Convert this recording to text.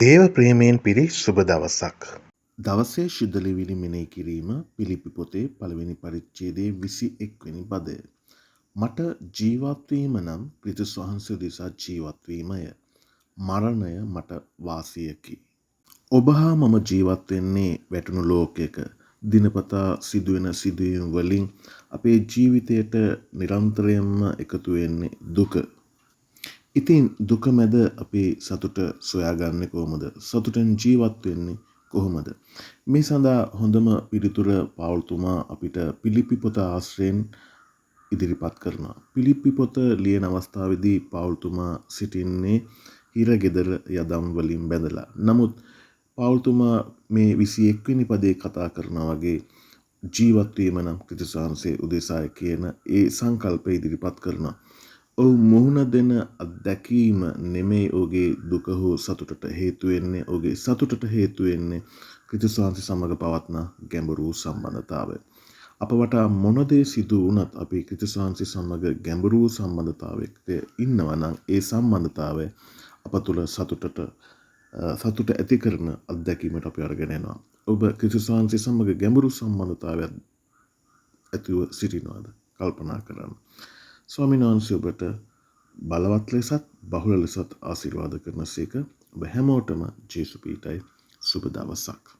දේව ප්‍රේමයෙන් පිරි සුබ දවසක්. දවසේ ශුද්ධ ලිවිලි මෙනෙහි කිරීම පිලිප්පි පොතේ පළවෙනි පරිච්ඡේදයේ 21 වෙනි පදය. මට ජීවත් වීම නම් ක්‍රිස්තුස් වහන්සේ උදෙසා ජීවත් වීමය. මරණය මට වාසියකි. ඔබ හා මම ජීවත් වෙන්නේ වැටුණු ලෝකයක. දිනපතා සිදුවෙන සිදුවීම් වලින් අපේ ජීවිතයට නිරන්තරයෙන්ම එකතු වෙන්නේ දුක. ඉතින් දුක මැද අපි සතුට සොයාගන්නේ කොහොමද? සතුටෙන් ජීවත් වෙන්නේ කොහොමද? මේ සඳහා හොඳම පිළිතුර පවුල්තුමා අපිට පිලිප්පි පොත ආශ්‍රයෙන් ඉදිරිපත් කරනවා. පිලිප්පි පොත ලියන අවස්ථාවේදී පවුල්තුමා සිටින්නේ හිරගෙදර යදම් වලින් බැඳලා. නමුත් පවුල්තුමා මේ 21 වෙනි පදේ කතා කරනා වගේ ජීවත් වීම නම් ක්‍රිස්තුස් වහන්සේ උදෙසායි කියන ඒ සංකල්පය ඉදිරිපත් කරනවා. ඔහු මුහුණ දෙන අත්දැකීම නෙමෙයි ඔහුගේ දුක හෝ සතුටට හේතු වෙන්නේ. ඔහුගේ සතුටට හේතු වෙන්නේ ක්‍රිස්තුස් වහන්සේ සමග පවත්නා ගැඹුරු සම්බන්ධතාවය. අප වටා මොන දේ සිදු වුණත් අපි ක්‍රිස්තුස් වහන්සේ සමග ගැඹුරු සම්බන්ධතාවයක ඉන්නවා නම් ඒ සම්බන්ධතාවය අප තුළ සතුට ඇති කරන අත්දැකීමට අපි අරගෙන යනවා. ඔබ ක්‍රිස්තුස් වහන්සේ සමග ගැඹුරු සම්බන්ධතාවයක් ඇතිව සිටිනවාද? කල්පනා කරන්න. ස්වාමීන් වහන්සේ ඔබට බලවත් ලෙසත් බහුල ලෙසත් ආශිර්වාද කරන සේක. ඔබ හැමෝටම ජේසු පීඨයි සුබ දවසක්.